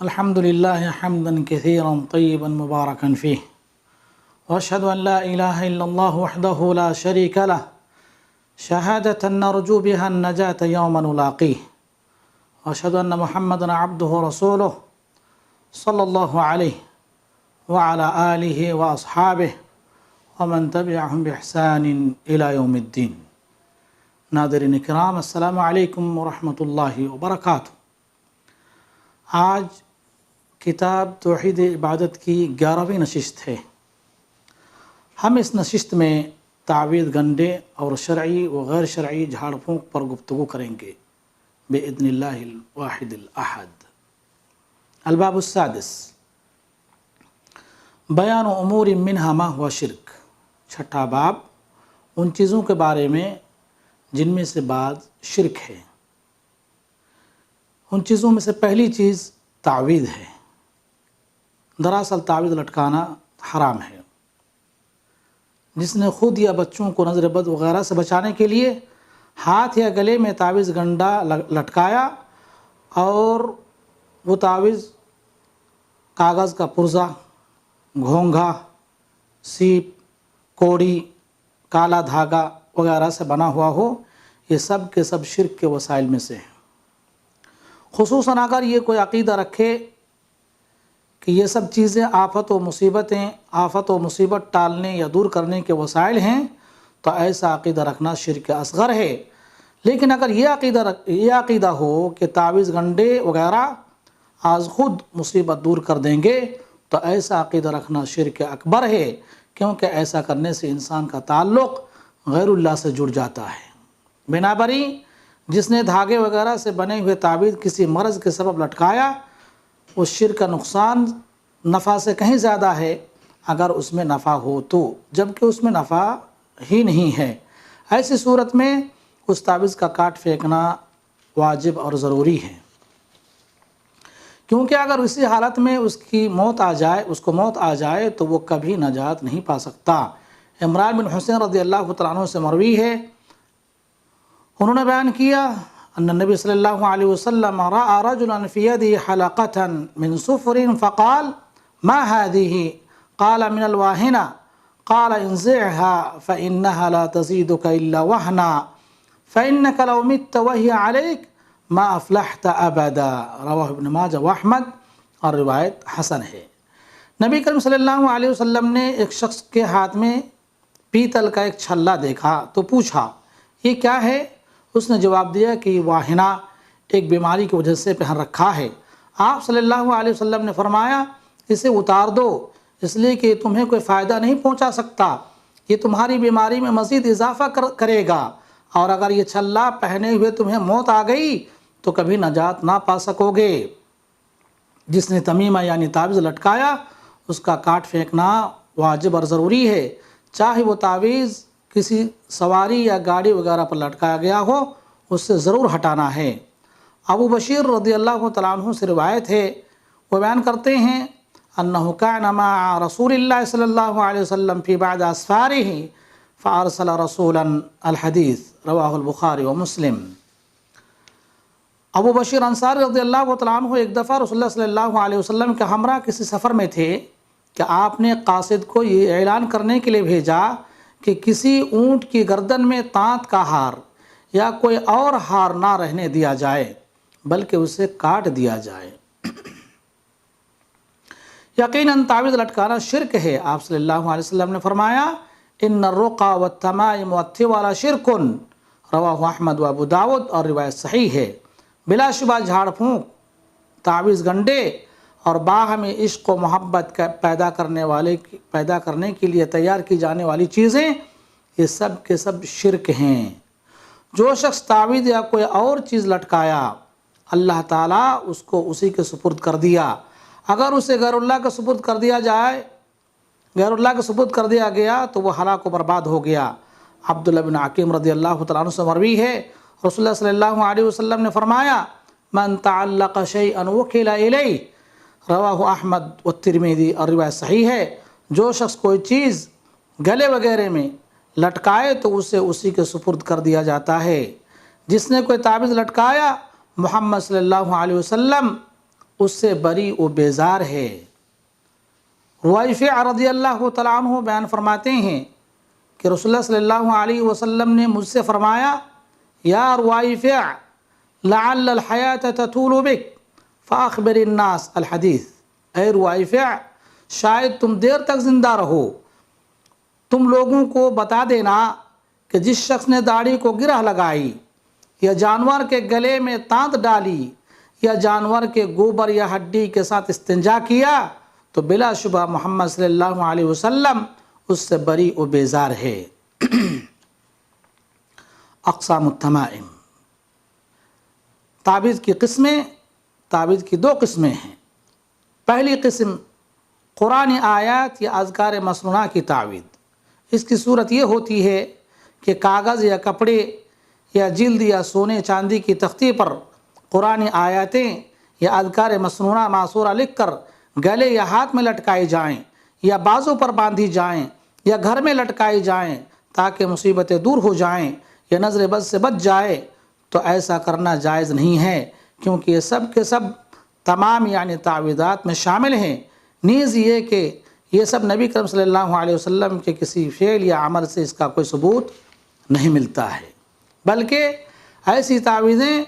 الحمد لله حمدا كثيرا طيبا مباركا فيه وأشهد أن لا إله إلا الله وحده لا شريك له شهادة نرجو بها النجاة يوم نلاقيه وأشهد أن محمدا عبده ورسوله صلى الله عليه وعلى آله وأصحابه ومن تبعهم بإحسان إلى يوم الدين. ناظرین کرام، السلام علیکم ورحمۃ اللہ وبرکاتہ۔ آج کتاب توحید عبادت کی 11ویں نشست ہے۔ ہم اس نشست میں تعویذ گنڈے اور شرعی و غیر شرعی جھاڑ پھونک پر گفتگو کریں گے بإذن اللہ الواحد الأحد۔ الباب السادس، بیان امور منها ما هو شرک۔ چھٹا باب، ان چیزوں کے بارے میں جن میں سے بعض شرک ہے۔ ان چیزوں میں سے پہلی چیز تعویذ ہے۔ دراصل تعویذ لٹکانا حرام ہے۔ جس نے خود یا بچوں کو نظر بد وغیرہ سے بچانے کے لیے ہاتھ یا گلے میں تعویذ گنڈا لٹکایا اور وہ تعویذ کاغذ کا پرزہ، گھونگھا، سیپ، کوڑی، کالا دھاگا وغیرہ سے بنا ہوا ہو، یہ سب کے سب شرک کے وسائل میں سے ہیں۔ خصوصاً اگر یہ کوئی عقیدہ رکھے کہ یہ سب چیزیں آفت و مصیبت ٹالنے یا دور کرنے کے وسائل ہیں، تو ایسا عقیدہ رکھنا شرک اصغر ہے۔ لیکن اگر یہ عقیدہ ہو کہ تعویذ گنڈے وغیرہ آج خود مصیبت دور کر دیں گے، تو ایسا عقیدہ رکھنا شرک اکبر ہے، کیونکہ ایسا کرنے سے انسان کا تعلق غیر اللہ سے جڑ جاتا ہے۔ بنابراً جس نے دھاگے وغیرہ سے بنے ہوئے تعویذ کسی مرض کے سبب لٹکایا، اس شرک کا نقصان نفع سے کہیں زیادہ ہے، اگر اس میں نفع ہو تو، جبکہ اس میں نفع ہی نہیں ہے۔ ایسی صورت میں اس تعویذ کا کاٹ پھینکنا واجب اور ضروری ہے، کیونکہ اگر اسی حالت میں اس کو موت آ جائے تو وہ کبھی نجات نہیں پا سکتا۔ عمران بن حسین رضی اللہ تعالیٰ عنہ سے مروی ہے، انہوں نے بیان کیا ان النبی صلی اللہ علیہ وسلم رأى رجلا في يده حلقة من صفر فقال ما هذه؟ قال من الواهنة، قال انزعها فإنها لا تزيدك إلا وهنا فإنك لو مت وهي عليك ما افلحت ابدا۔ رواہ ابن ماجہ واحمد، اور روایت حسن ہے۔ نبی کریم صلی اللہ علیہ وسلم نے ایک شخص کے ہاتھ میں پیتل کا ایک چھلا دیکھا تو پوچھا یہ کیا ہے؟ اس نے جواب دیا کہ یہ واہنہ ایک بیماری کی وجہ سے پہن رکھا ہے۔ آپ صلی اللہ علیہ وسلم نے فرمایا اسے اتار دو، اس لیے کہ تمہیں کوئی فائدہ نہیں پہنچا سکتا، یہ تمہاری بیماری میں مزید اضافہ کرے گا، اور اگر یہ چھلا پہنے ہوئے تمہیں موت آ گئی تو کبھی نجات نہ پا سکو گے۔ جس نے تمیمہ یعنی تعویذ لٹکایا، اس کا کاٹ پھینکنا واجب اور ضروری ہے، چاہے وہ تعویذ کسی سواری یا گاڑی وغیرہ پر لٹکایا گیا ہو، اس سے ضرور ہٹانا ہے۔ ابو بشیر رضی اللہ تعالیٰ عنہ سے روایت ہے، وہ بیان کرتے ہیں انہ کان مع رسول اللہ صلی اللہ علیہ وسلم فی بعض اسفارہ فارسل رسولا الحدیث، رواہ البخاری و مسلم۔ ابو بشیر انصاری رضی اللہ تعالیٰ عنہ ایک دفعہ رسول اللہ صلی اللہ علیہ وسلم کے ہمراہ کسی سفر میں تھے کہ آپ نے قاصد کو یہ اعلان کرنے کے لیے بھیجا کہ کسی اونٹ کی گردن میں تانت کا ہار یا کوئی اور ہار نہ رہنے دیا جائے، بلکہ اسے کاٹ دیا جائے۔ یقیناً تعویذ لٹکانا شرک ہے۔ آپ صلی اللہ علیہ وسلم نے فرمایا ان الرقى والتمائم والطوال شرک، رواہ احمد و ابو داود، اور روایت صحیح ہے۔ بلا شبہ جھاڑ پھونک، تعویذ گنڈے اور باہمی عشق و محبت پیدا کرنے کے لیے تیار کی جانے والی چیزیں، یہ سب کے سب شرک ہیں۔ جو شخص تعویذ یا کوئی اور چیز لٹکایا، اللہ تعالیٰ اس کو اسی کے سپرد کر دیا۔ اگر اسے غیر اللہ کے سپرد کر دیا گیا تو وہ ہلاک و برباد ہو گیا۔ عبداللہ بن عقیم رضی اللہ تعالیٰ عنہ سے مروی ہے، رسول اللہ صلی اللہ علیہ وسلم نے فرمایا من تعلق شیئا وکل الیہ، رواہ احمد والترمذی، اور روایت صحیح ہے۔ جو شخص کوئی چیز گلے وغیرہ میں لٹکائے تو اسے اسی کے سپرد کر دیا جاتا ہے۔ جس نے کوئی تعویذ لٹکایا، محمد صلی اللہ علیہ وسلم اس سے بری و بیزار ہے۔ روافع رضی اللہ تعالیٰ عنہ بیان فرماتے ہیں کہ رسول اللہ صلی اللہ علیہ وسلم نے مجھ سے فرمایا، یا روافع لعل الحیات تطول بک فاخبر الناس الحدیث، اے روافع شاید تم دیر تک زندہ رہو، تم لوگوں کو بتا دینا کہ جس شخص نے داڑھی کو گرہ لگائی یا جانور کے گلے میں تانت ڈالی یا جانور کے گوبر یا ہڈی کے ساتھ استنجا کیا تو بلا شبہ محمد صلی اللہ علیہ وسلم اس سے بری و بیزار ہے۔ اقسام التمائم، تعویذ کی قسمیں، تعویذ کی دو قسمیں ہیں۔ پہلی قسم قرآن آیات یا اذکار مسنونہ کی تعویذ۔ اس کی صورت یہ ہوتی ہے کہ کاغذ یا کپڑے یا جلد یا سونے چاندی کی تختی پر قرآن آیاتیں یا اذکار مسنونہ معصورہ لکھ کر گلے یا ہاتھ میں لٹکائی جائیں یا بازو پر باندھی جائیں یا گھر میں لٹکائی جائیں تاکہ مصیبتیں دور ہو جائیں یا نظر بد سے بچ جائے، تو ایسا کرنا جائز نہیں ہے، کیونکہ یہ سب کے سب تمام یعنی تعویذات میں شامل ہیں۔ نیز یہ کہ یہ سب نبی کریم صلی اللہ علیہ وسلم کے کسی فعل یا عمل سے اس کا کوئی ثبوت نہیں ملتا ہے، بلکہ ایسی تعویذیں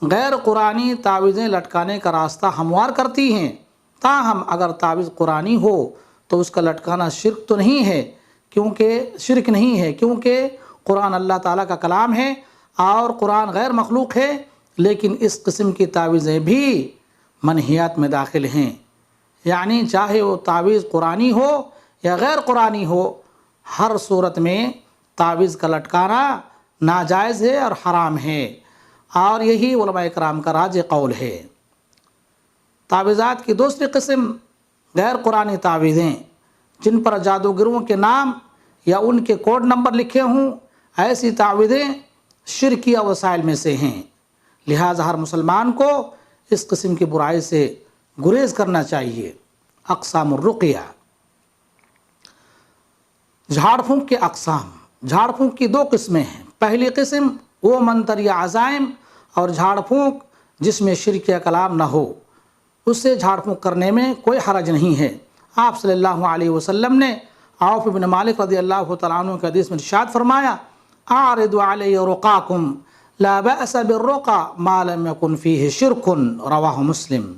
غیر قرآنی تعویذیں لٹکانے کا راستہ ہموار کرتی ہیں۔ تاہم اگر تعویذ قرآنی ہو تو اس کا لٹکانا شرک تو نہیں ہے، کیونکہ قرآن اللہ تعالیٰ کا کلام ہے اور قرآن غیر مخلوق ہے، لیکن اس قسم کی تعویذیں بھی منہیات میں داخل ہیں، یعنی چاہے وہ تعویذ قرآنی ہو یا غیر قرآنی ہو، ہر صورت میں تعویذ کا لٹکانا ناجائز ہے اور حرام ہے، اور یہی علماء کرام کا راج قول ہے۔ تعویذات کی دوسری قسم غیر قرآنی تعویذیں، جن پر جادوگروں کے نام یا ان کے کوڈ نمبر لکھے ہوں، ایسی تعویذیں شرکیہ وسائل میں سے ہیں، لہٰذا ہر مسلمان کو اس قسم کی برائی سے گریز کرنا چاہیے۔ اقسام الرقیہ، جھاڑ پھونک کے اقسام۔ جھاڑ پھونک کی دو قسمیں ہیں۔ پہلی قسم وہ منتر یا عزائم اور جھاڑ پھونک جس میں شرک یا کلام نہ ہو، اس سے جھاڑ پھونک کرنے میں کوئی حرج نہیں ہے۔ آپ صلی اللہ علیہ وسلم نے عوف بن مالک رضی اللہ تعالیٰ عنہ کے حدیث میں ارشاد فرمایا، اعرضوا علی رقاکم لا بأس بالرقى ما لم يكن فیہ شرک، رواہ مسلم۔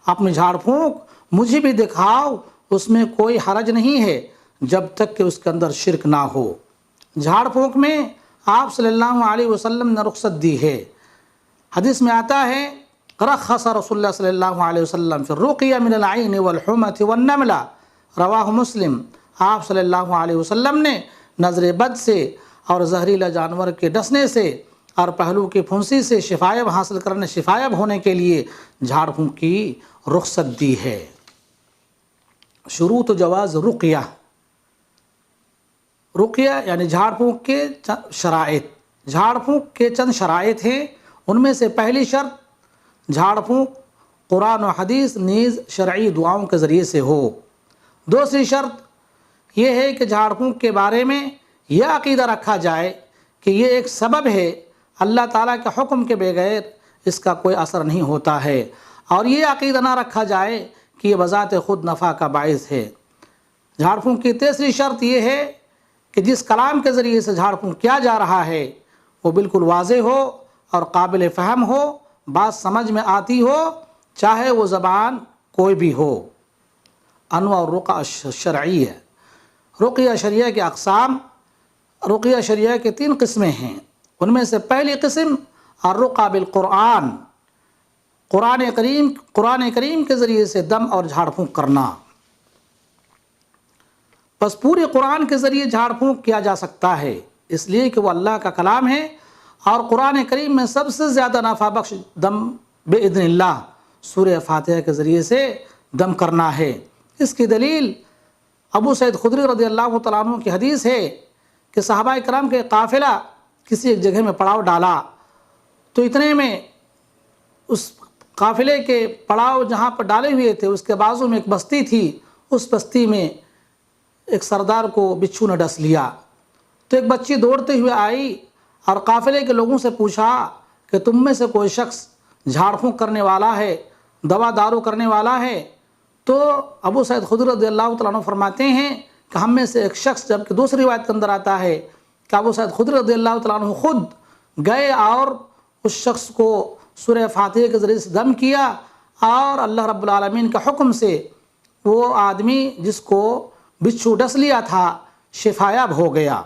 اپنی جھاڑ پھونک مجھے بھی دکھاؤ، اس میں کوئی حرج نہیں ہے جب تک کہ اس کے اندر شرک نہ ہو۔ جھاڑ پھونک میں آپ صلی اللہ علیہ وسلم نے رخصت دی ہے۔ حدیث میں آتا ہے، رخص رسول اللہ صلی اللہ علیہ وسلم فی الرقیہ من العین والحمۃ والنملہ، رواہ مسلم۔ آپ صلی اللہ علیہ وسلم نے نظر بد سے اور زہریلا جانور کے ڈسنے سے اور پہلو کی پھنسی سے شفایاب حاصل کرنے، شفایاب ہونے کے لیے جھاڑ پھونک کی رخصت دی ہے۔ شروط جواز رقیہ، رقیہ یعنی جھاڑ پھونک کے شرائط۔ جھاڑ پھونک کے چند شرائط ہیں، ان میں سے پہلی شرط جھاڑ پھونک قرآن و حدیث نیز شرعی دعاؤں کے ذریعے سے ہو۔ دوسری شرط یہ ہے کہ جھاڑ پھونک کے بارے میں یہ عقیدہ رکھا جائے کہ یہ ایک سبب ہے، اللہ تعالیٰ کے حکم کے بغیر اس کا کوئی اثر نہیں ہوتا ہے، اور یہ عقیدہ نہ رکھا جائے کہ یہ بذات خود نفع کا باعث ہے۔ جھاڑ پھونک کی تیسری شرط یہ ہے کہ جس کلام کے ذریعے سے جھاڑ پھونک کیا جا رہا ہے وہ بالکل واضح ہو اور قابل فہم ہو، بات سمجھ میں آتی ہو، چاہے وہ زبان کوئی بھی ہو۔ انواع الرقیہ الشرعیہ، رقیہ شرعیہ کے اقسام۔ رقیہ شرعیہ کے 3 قسمیں ہیں، ان میں سے پہلی قسم الرقیہ بالقرآن، قرآن کریم کے ذریعے سے دم اور جھاڑ پھونک کرنا۔ بس پورے قرآن کے ذریعے جھاڑ پھونک کیا جا سکتا ہے، اس لیے کہ وہ اللہ کا کلام ہے، اور قرآن کریم میں سب سے زیادہ نفع بخش دم بإذن اللہ سورہ فاتحہ کے ذریعے سے دم کرنا ہے۔ اس کی دلیل ابو سعید خدری رضی اللہ تعالیٰ عنہ کی حدیث ہے کہ صحابہ کرام کے قافلہ کسی ایک جگہ میں پڑاؤ ڈالا، تو اتنے میں اس قافلے کے پڑاؤ جہاں پر ڈالے ہوئے تھے اس کے بازو میں ایک بستی تھی، اس بستی میں ایک سردار کو بچھو نے ڈس لیا، تو ایک بچی دوڑتے ہوئے آئی اور قافلے کے لوگوں سے پوچھا کہ تم میں سے کوئی شخص جھاڑ پھونک کرنے والا ہے؟ دوا دارو کرنے والا ہے۔ تو ابو سعید خدری رضی اللہ تعالیٰ عنہ فرماتے ہیں کہ ہم میں سے ایک شخص، جبکہ دوسری روایت کے اندر آتا ہے کہ ابو سعید خدری رضی اللہ تعالیٰ عنہ خود گئے اور اس شخص کو سورہ فاتحہ کے ذریعے سے دم کیا، اور اللہ رب العالمین کا حکم سے وہ آدمی جس کو بچھو ڈس لیا تھا شفایاب ہو گیا۔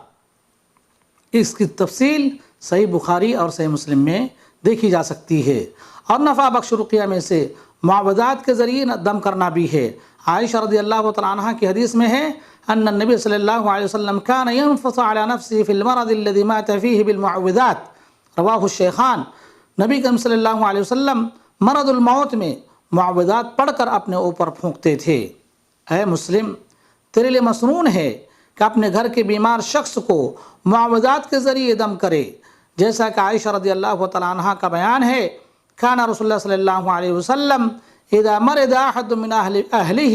اس کی تفصیل صحیح بخاری اور صحیح مسلم میں دیکھی جا سکتی ہے۔ اور نفع بخش رقیہ میں سے معوذات کے ذریعے دم کرنا بھی ہے۔ عائشہ رضی اللہ تعالیٰ عنہ کی حدیث میں ہے ان النبی صلی اللہ علیہ وسلم كان ينفث على نفسه في المرض الذي مات فيه بالمعوذات، رواہ الشیخان۔ نبی کریم صلی اللہ علیہ وسلم مرض الموت میں معوذات پڑھ کر اپنے اوپر پھونکتے تھے۔ اے مسلم، تیرے لیے مسنون ہے کہ اپنے گھر کے بیمار شخص کو معوذات کے ذریعے دم کرے، جیسا کہ عائشہ رضی اللہ تعالیٰ عنہ کا بیان ہے، کان رسول اللہ صلی اللہ علیہ وسلم اذا مرض احد من اہلہ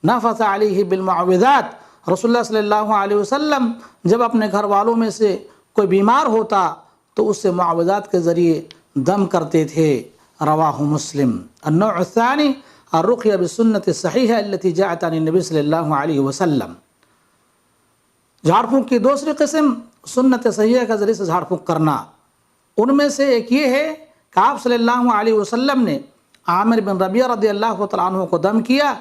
نفث علیہ بالمعوذات۔ رسول اللہ صلی اللہ علیہ وسلم جب اپنے گھر والوں میں سے کوئی بیمار ہوتا تو اس سے معوذات کے ذریعے دم کرتے تھے، رواہ مسلم۔ النوع الثانی الرقیہ بالسنة الصحیحہ التي جاءت عن النبی صلی اللہ علیہ وسلم۔ جھاڑ پھونک کی دوسری قسم سنت صحیحہ کے ذریعے سے جھاڑ پھونک کرنا۔ ان میں سے ایک یہ ہے کہ آپ صلی اللہ علیہ وسلم نے عامر بن ربیعہ رضی اللہ تعالیٰ عنہ کو دم کیا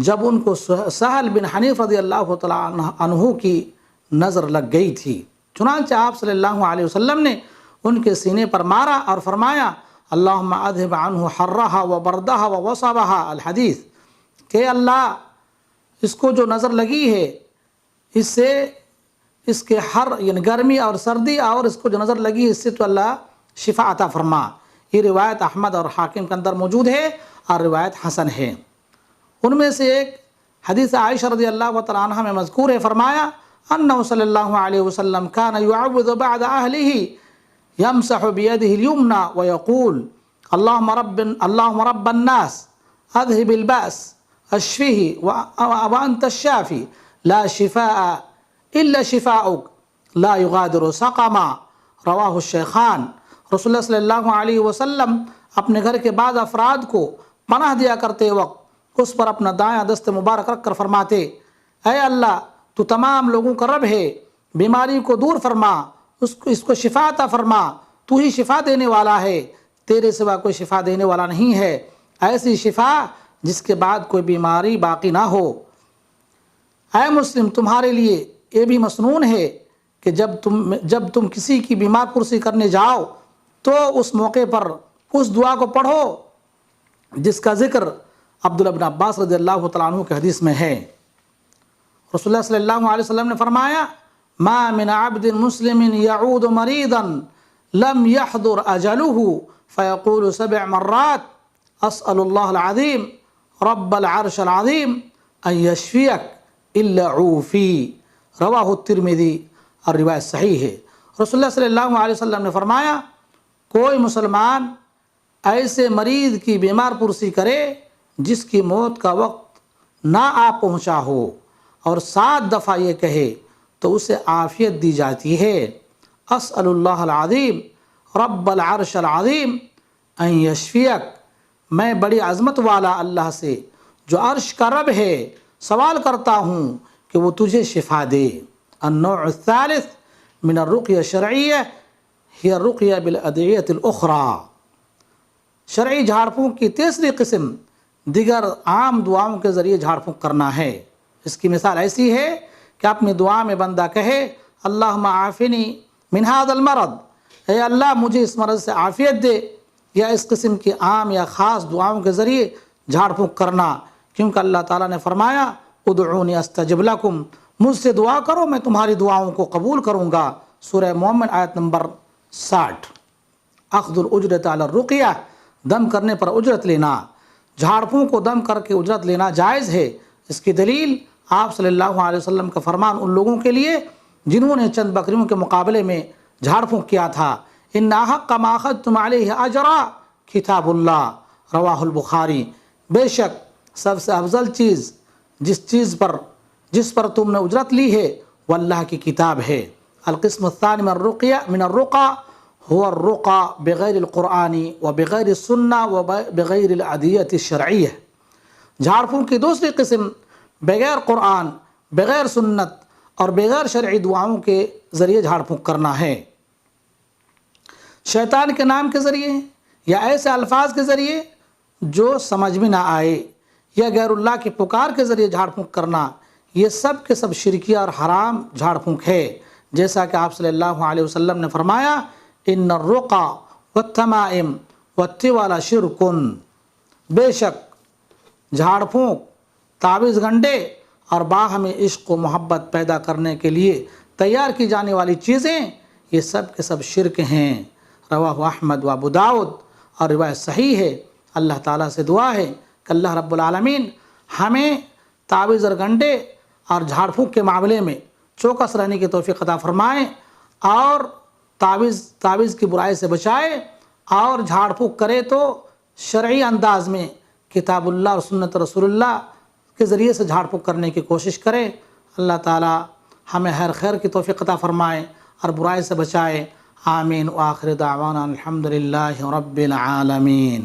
جب ان کو سہل بن حنیف رضی اللہ تعالیٰ عنہ کی نظر لگ گئی تھی۔ چنانچہ آپ صلی اللہ علیہ وسلم نے ان کے سینے پر مارا اور فرمایا اللہم اذہب عنہ حرہا وبردہا ووصبہا، الحدیث، کہ اللہ اس کو جو نظر لگی ہے اس سے اس کے یعنی گرمی اور سردی، اور اس کو جو نظر لگی ہے اس سے تو اللہ شفا عطا فرما۔ یہ روایت احمد اور حاکم کے اندر موجود ہے اور روایت حسن ہے۔ ان میں سے ایک حدیث عائشہ رضی اللہ تعالیٰ عنہ میں مذکور ہے، فرمایا انہ صلی اللہ علیہ وسلم کان یعوذ بعد اہلہ یمسح بیدہ الیمنی ویقول اللہم رب الناس اذہب البأس اشفہ وانت الشافی لا شفاء الا شفاؤک لا یغادر سقما، رواہ الشیخان۔ رسول اللہ صلی اللہ علیہ وسلم اپنے گھر کے بعض افراد کو پناہ دیا کرتے وقت اس پر اپنا دایاں دست مبارک رکھ کر فرماتے اے اللہ تو تمام لوگوں کا رب ہے، بیماری کو دور فرما، اس کو شفا عطا فرما، تو ہی شفا دینے والا ہے، تیرے سوا کوئی شفا دینے والا نہیں ہے، ایسی شفا جس کے بعد کوئی بیماری باقی نہ ہو۔ اے مسلم، تمہارے لیے یہ بھی مسنون ہے کہ جب تم کسی کی بیمار پرسی کرنے جاؤ تو اس موقع پر اس دعا کو پڑھو جس کا ذکر عبداللہ بن عباس رضی اللہ تعالیٰ عنہ کے حدیث میں ہے۔ رسول اللہ صلی اللہ علیہ وسلم نے فرمایا ما من عبد مسلم يعود مريضا لم يحضر اجله فيقول 7 مرات اسأل الله العظيم رب العرش العظيم ان يشفيك الا عوفي، رواہ الترمذی، اور روایت صحیح ہے۔ رسول اللہ صلی اللہ علیہ وسلم نے فرمایا کوئی مسلمان ایسے مریض کی بیمار پرسی کرے جس کی موت کا وقت نہ آ پہنچا ہو اور 7 دفعہ یہ کہے تو اسے عافیت دی جاتی ہے۔ اسأل اللہ العظیم رب العرش العظیم ان یشفیک، میں بڑی عظمت والا اللہ سے جو عرش کا رب ہے سوال کرتا ہوں کہ وہ تجھے شفا دے۔ النوع الثالث من الرقیہ الشرعیہ ہی الرقیہ بالادعیۃ الاخرى، شرعی جھاڑ پھونک کی تیسری قسم دیگر عام دعاؤں کے ذریعے جھاڑ پھونک کرنا ہے۔ اس کی مثال ایسی ہے کہ اپنی دعا میں بندہ کہے اللہم عافنی من ھذا المرض، اے اللہ مجھے اس مرض سے عافیت دے، یا اس قسم کی عام یا خاص دعاؤں کے ذریعے جھاڑ پھونک کرنا، کیونکہ اللہ تعالیٰ نے فرمایا ادعونی استجب لکم، مجھ سے دعا کرو میں تمہاری دعاؤں کو قبول کروں گا، سورہ مومن آیت نمبر 60۔ اخذ الاجرۃ علی الرقیہ، دم کرنے پر اجرت لینا، جھاڑ پھونک کو دم کر کے اجرت لینا جائز ہے۔ اس کی دلیل آپ صلی اللہ علیہ وسلم کا فرمان ان لوگوں کے لیے جنہوں نے چند بکریوں کے مقابلے میں جھاڑ پھونک کیا تھا، ان احق ما اخذتم علیہ اجرا کتاب اللہ، رواہ البخاری، بے شک سب سے افضل چیز جس پر تم نے اجرت لی ہے وہ اللہ کی کتاب ہے۔ القسم الثانی من الرقیہ هو الرقى بغیر القرآن و بغیر السنہ و بغیر العدیت الشرعیہ. جھاڑ پھونک کی دوسری قسم بغیر قرآن، بغیر سنت اور بغیر شرعی دعاؤں کے ذریعے جھاڑ پھونک کرنا ہے. شیطان کے نام کے ذریعے یا ایسے الفاظ کے ذریعے جو سمجھ میں نہ آئے، یا غیر اللہ کی پکار کے ذریعے جھاڑ پھونک کرنا، یہ سب کے سب شرکیہ اور حرام جھاڑ پھونک ہے. جیسا کہ آپ صلی اللہ علیہ وسلم نے فرمایا ان الرقى والتمائم والطوال شرک، بے شک جھاڑ پھونک، تعویذ گنڈے اور باہمی عشق و محبت پیدا کرنے کے لیے تیار کی جانے والی چیزیں یہ سب کے سب شرک ہیں. رواہ احمد و ابو داؤد، اور روایت صحیح ہے. اللہ تعالیٰ سے دعا ہے کہ اللہ رب العالمین ہمیں تعویذ اور گنڈے اور جھاڑ پھونک کے معاملے میں چوکس رہنے کی توفیق عطا فرمائے، اور تعویذ کی برائی سے بچائے، اور جھاڑ پھونک کرے تو شرعی انداز میں کتاب اللہ اور سنت رسول اللہ کے ذریعے سے جھاڑ پھونک کرنے کی کوشش کرے. اللہ تعالی ہمیں ہر خیر کی توفیق عطا فرمائے اور برائی سے بچائے. آمین. وآخر دعوانا الحمدللہ رب العالمین.